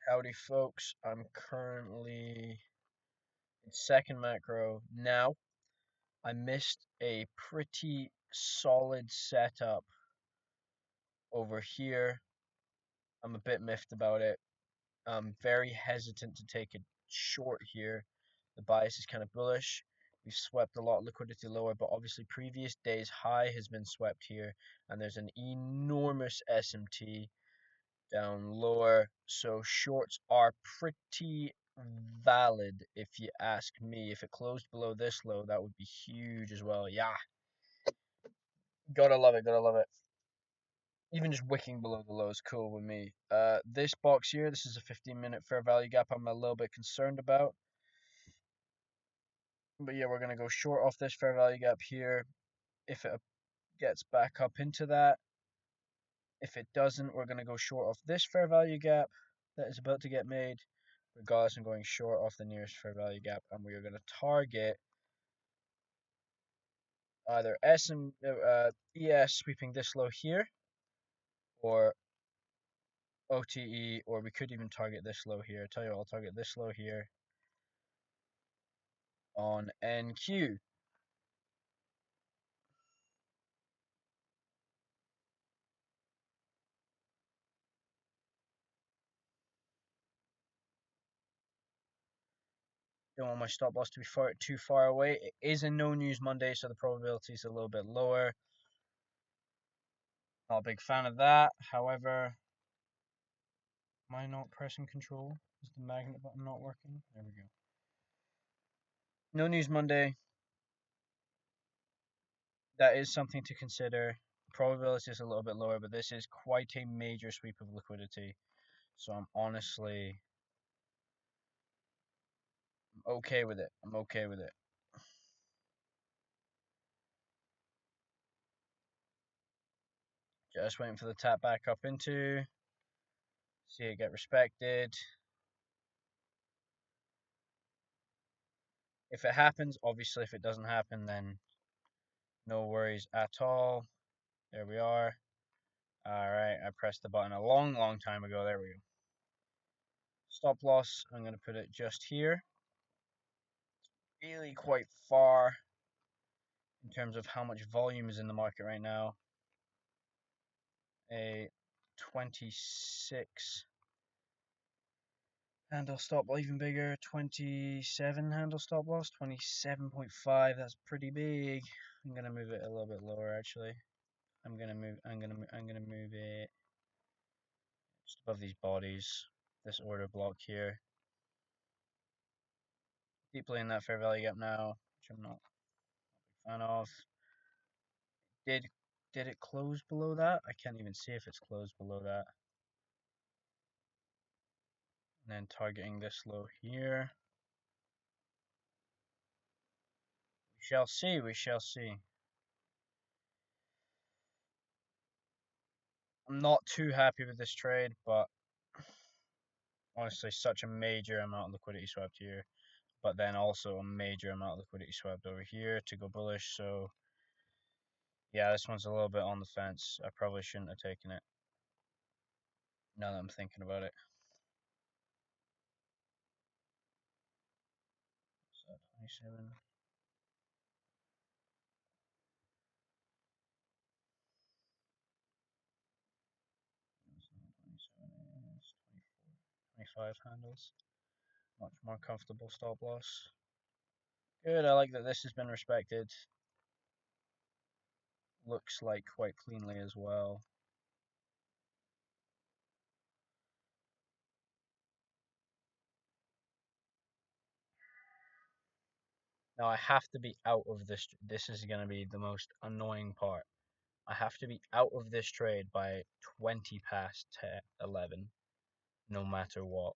Howdy folks, I'm currently in second macro now. I missed a pretty solid setup over here. I'm a bit miffed about it. I'm very hesitant to take it short here. The bias is kind of bullish. We've swept a lot of liquidity lower, but obviously previous day's high has been swept here, and there's an enormous SMT down lower. So shorts are pretty valid if you ask me. If it closed below this low, that would be huge as well. Yeah, gotta love it, gotta love it. Even just wicking below the low is cool with me. This box here, this is a 15-minute fair value gap I'm a little bit concerned about. But yeah, we're gonna go short off this fair value gap here. If it gets back up into that, if it doesn't, we're gonna go short off this fair value gap that is about to get made. Regardless, I'm going short off the nearest fair value gap, and we are going to target either ES sweeping this low here, or OTE, or we could even target this low here. I'll tell you what, I'll target this low here on NQ. Don't want my stop loss to be too far away. It is a no news Monday, so the probability is a little bit lower. Not a big fan of that. However, am I not pressing control? Is the magnet button not working? There we go. No news Monday. That is something to consider. Probability is a little bit lower, but this is quite a major sweep of liquidity. So I'm honestly okay with it. I'm okay with it. Just waiting for the tap back up into. See it get respected. If it happens, obviously if it doesn't happen, then no worries at all. There we are. Alright, I pressed the button a long time ago. There we go. Stop loss, I'm going to put it just here. Really quite far in terms of how much volume is in the market right now. A 26 handle stop loss, even bigger, 27 handle stop loss, 27.5. That's pretty big. I'm gonna move it a little bit lower actually. I'm gonna move it just above these bodies, this order block here. Deeply in that fair value gap now, which I'm not a fan of. Did it close below that? I can't even see if it's closed below that. And then targeting this low here. We shall see, we shall see. I'm not too happy with this trade, but honestly, such a major amount of liquidity swept here, but then also a major amount of liquidity swept over here to go bullish. So yeah, this one's a little bit on the fence. I probably shouldn't have taken it, now that I'm thinking about it. So 27. Is 24, 25 handles. Much more comfortable stop loss. Good, I like that this has been respected. Looks like quite cleanly as well. Now I have to be out of this. This is going to be the most annoying part. I have to be out of this trade by 20 past 11, no matter what.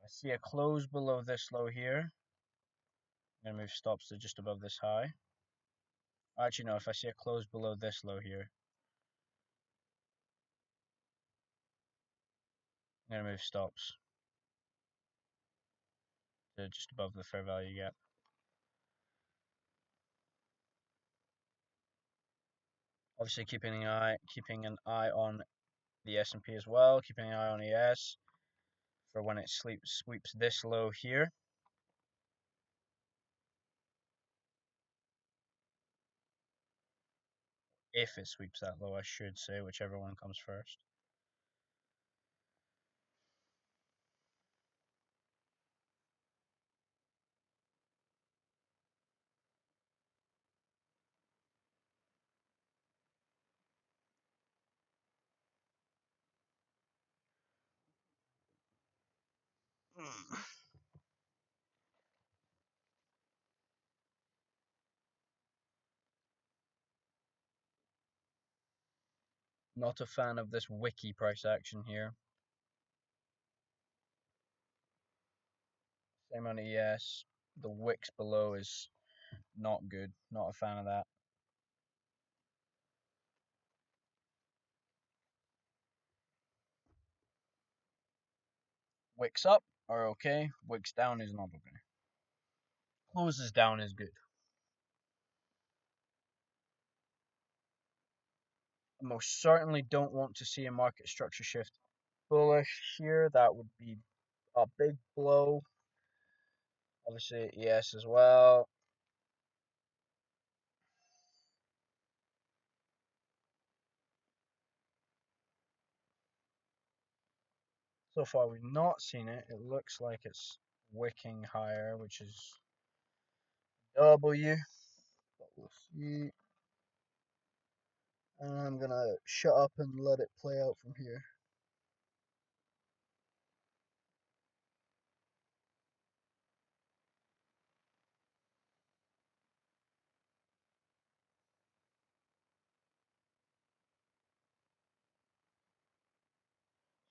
I see a close below this low here. I'm going to move stops to just above this high. Actually, no, if I see a close below this low here, I'm going to move stops to just above the fair value gap. Obviously, keeping an eye on the S&P as well, keeping an eye on ES for when it sweeps this low here. If it sweeps that low, I should say, whichever one comes first. Not a fan of this wiki price action here. Same on ES. The wicks below is not good. Not a fan of that. Wicks up are okay. Wicks down is not okay. Closes down is good. I most certainly don't want to see a market structure shift bullish here. That would be a big blow. Obviously, ES as well. So far, we've not seen it. It looks like it's wicking higher, which is W. But we'll see. And I'm gonna shut up and let it play out from here.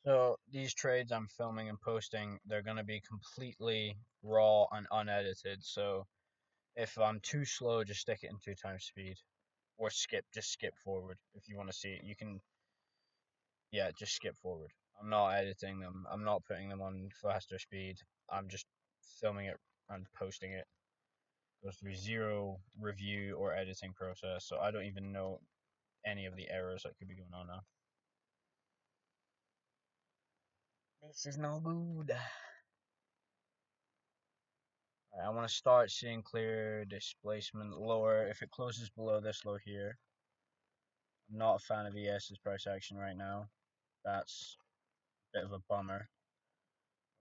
So these trades I'm filming and posting, they're gonna be completely raw and unedited. So if I'm too slow, just stick it in 2 times speed, or just skip forward if you want to see it. You can, yeah, just skip forward. I'm not editing them. I'm not putting them on faster speed. I'm just filming it and posting it. Goes through zero review or editing process, so I don't even know any of the errors that could be going on now. This is no good. Right, I want to start seeing clear displacement lower. If it closes below this low here, I'm not a fan of ES's price action right now. That's a bit of a bummer.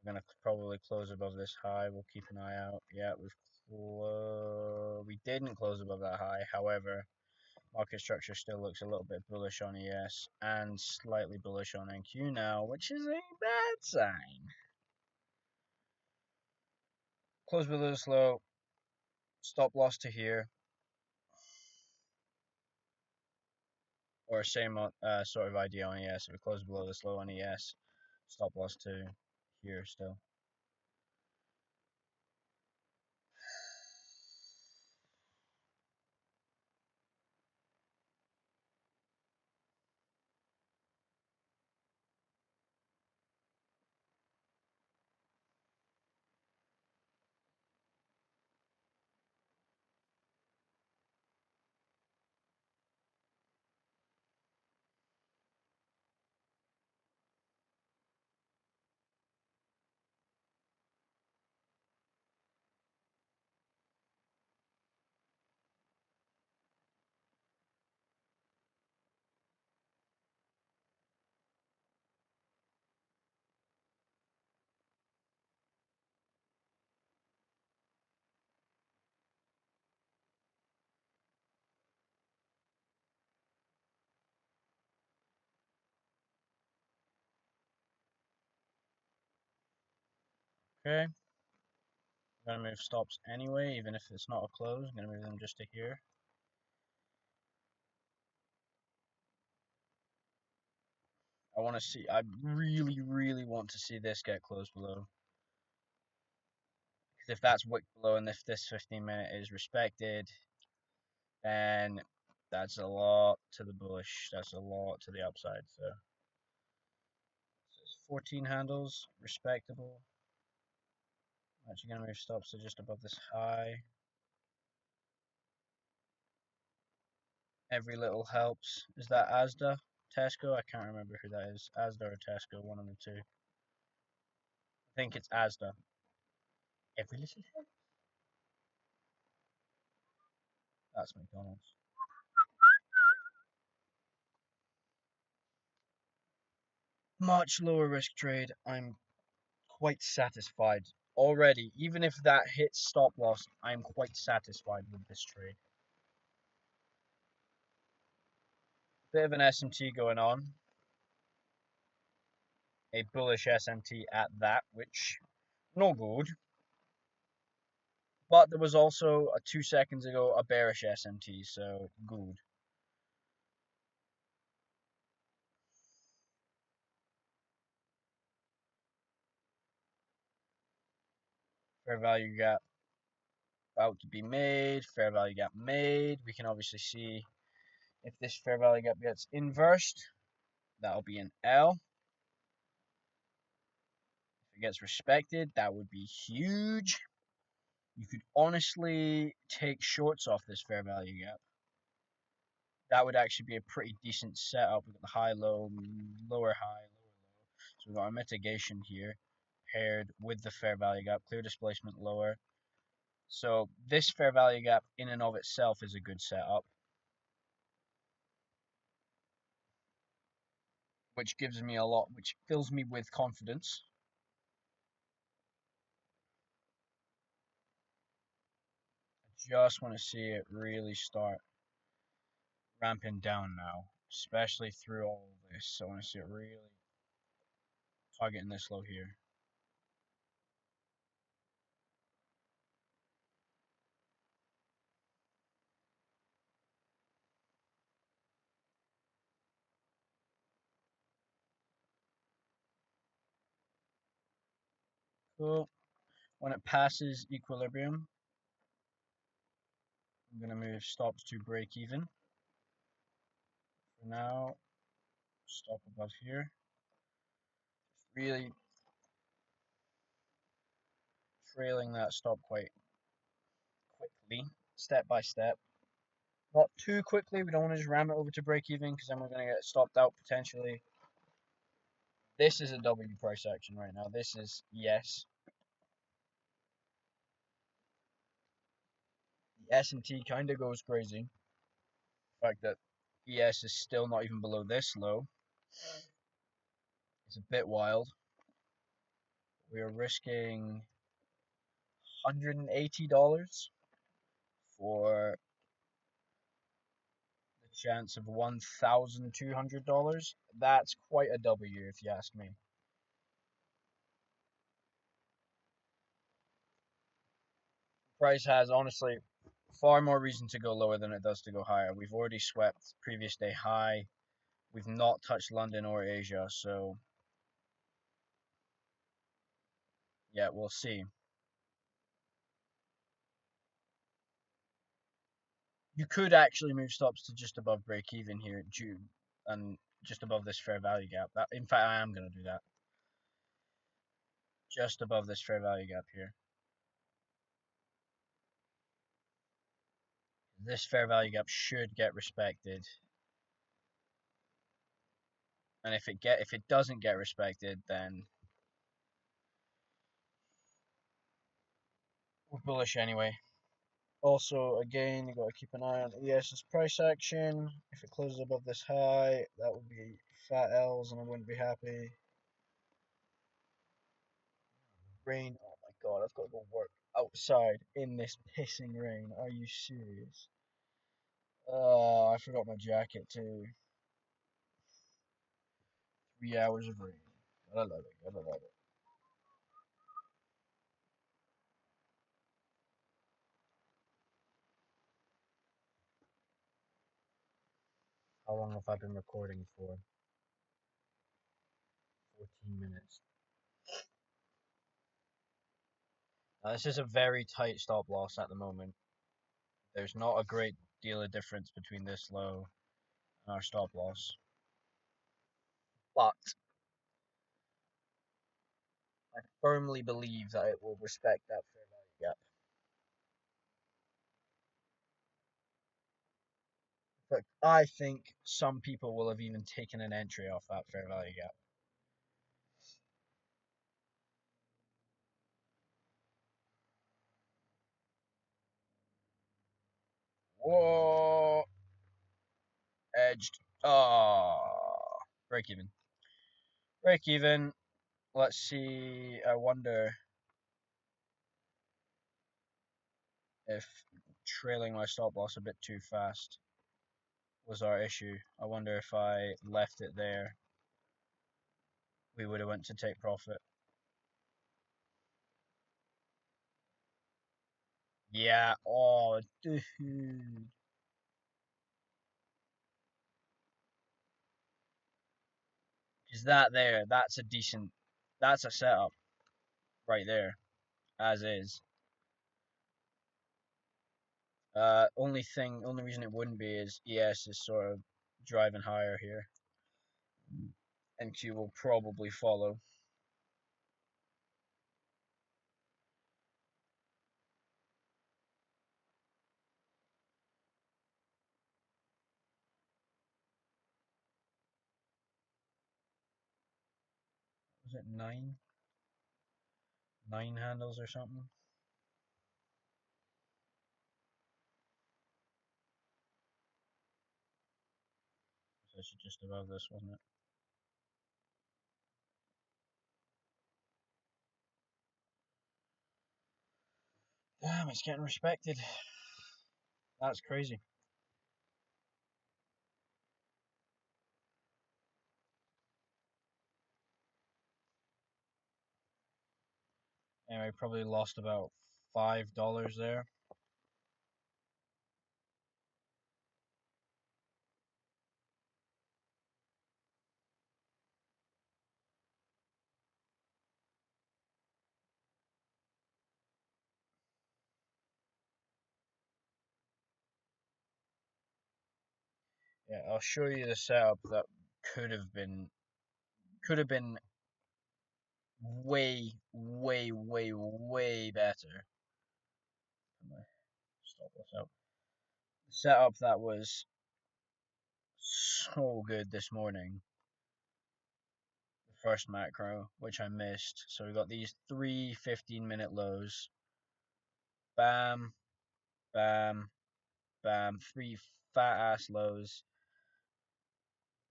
We're gonna probably close above this high. We'll keep an eye out. Yeah, we didn't close above that high. However, market structure still looks a little bit bullish on ES and slightly bullish on NQ now, which is a bad sign. Close below this low. Stop loss to here, or same sort of idea on ES. If it closes below this low on ES, stop loss to here still. Okay. I'm gonna move stops anyway, even if it's not a close. I'm gonna move them just to here. I really, really want to see this get closed below. Because if that's wick below and if this 15-minute is respected, then that's a lot to the bullish. That's a lot to the upside. So 14 handles, respectable. I'm actually gonna move stops to just above this high. Every little helps. Is that Asda? Tesco? I can't remember who that is. Asda or Tesco, one of the two. I think it's Asda. Every little helps. That's McDonald's. Much lower risk trade. I'm quite satisfied already. Even if that hits stop loss, I'm quite satisfied with this trade. Bit of an SMT going on. A bullish SMT at that, which no good. But there was also 2 seconds ago a bearish SMT, so good. Fair value gap about to be made. Fair value gap made. We can obviously see if this fair value gap gets inversed, that'll be an L. If it gets respected, that would be huge. You could honestly take shorts off this fair value gap. That would actually be a pretty decent setup. We've got the high, low, lower, high, lower, low. So we've got our mitigation here paired with the fair value gap, clear displacement lower. So this fair value gap in and of itself is a good setup, which gives me a lot, which fills me with confidence. I just want to see it really start ramping down now, especially through all of this. So I want to see it really targeting this low here. Cool. When it passes equilibrium, I'm going to move stops to break even. For now, stop above here. Really trailing that stop quite quickly, step by step. Not too quickly, we don't want to just ram it over to break even because then we're going to get stopped out potentially. This is a W price action right now. This is yes. The S&T kind of goes crazy. The fact that ES is still not even below this low. It's a bit wild. We are risking $180 for the chance of $1,200. That's quite a W if you ask me. Price has honestly far more reason to go lower than it does to go higher. We've already swept previous day high. We've not touched London or Asia, so yeah, we'll see. You could actually move stops to just above break even here at June and just above this fair value gap. That, in fact, I am going to do that. Just above this fair value gap here. This fair value gap should get respected. And if it doesn't get respected, then we're bullish anyway. Also, again, you got to keep an eye on ES's price action. If it closes above this high, that would be fat L's, and I wouldn't be happy. Rain. Oh my god, I've got to go work outside in this pissing rain. Are you serious? Oh, I forgot my jacket too. 3 hours of rain. Gotta love it. Gotta love it. How long have I been recording for? 14 minutes. This is a very tight stop loss at the moment. There's not a great deal of difference between this low and our stop loss. But I firmly believe that it will respect that fair value gap. But I think some people will have even taken an entry off that fair value gap. Whoa, edged. Oh, break even. Break even. Let's see. I wonder if trailing my stop loss a bit too fast was our issue. I wonder if I left it there, we would have went to take profit. Yeah. Oh, dude. Is that there? That's a decent. That's a setup right there, as is. Only reason it wouldn't be is ES is sort of driving higher here. NQ will probably follow. Was it nine? Nine handles or something? So it's just above this, wasn't it? Damn, it's getting respected. That's crazy. Anyway, probably lost about $5 there. Yeah, I'll show you the setup that could have been could have been way, way, way, way better. Stop this out. The setup that was so good this morning, the first macro, which I missed. So we got these three 15-minute lows. Bam, bam, bam. Three fat ass lows.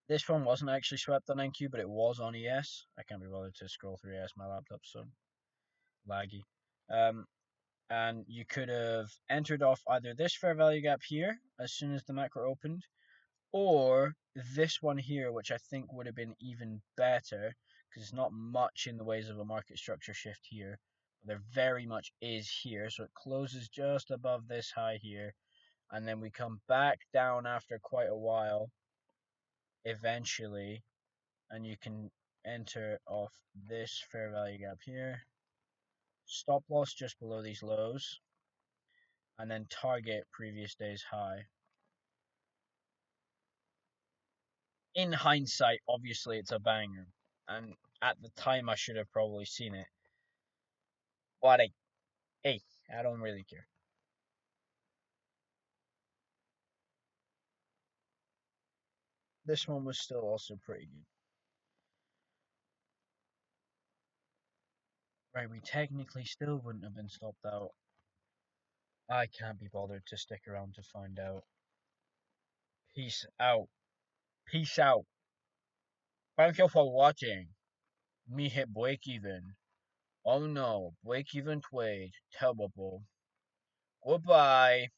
This one wasn't actually swept on NQ, but it was on ES. I can't be bothered to scroll through ES. My laptop's so laggy. Um, and you could have entered off either this fair value gap here as soon as the macro opened, or this one here, which I think would have been even better because it's not much in the ways of a market structure shift here. But there very much is here, so it closes just above this high here, and then we come back down after quite a while eventually, and you can enter off this fair value gap here, stop loss just below these lows, and then target previous day's high. In hindsight, obviously it's a banger, and at the time I should have probably seen it. But hey, I don't really care. This one was still also pretty good. Right, we technically still wouldn't have been stopped out. I can't be bothered to stick around to find out. Peace out. Peace out. Thank you for watching. Me hit break even. Oh no, break even trade. Terrible. Goodbye.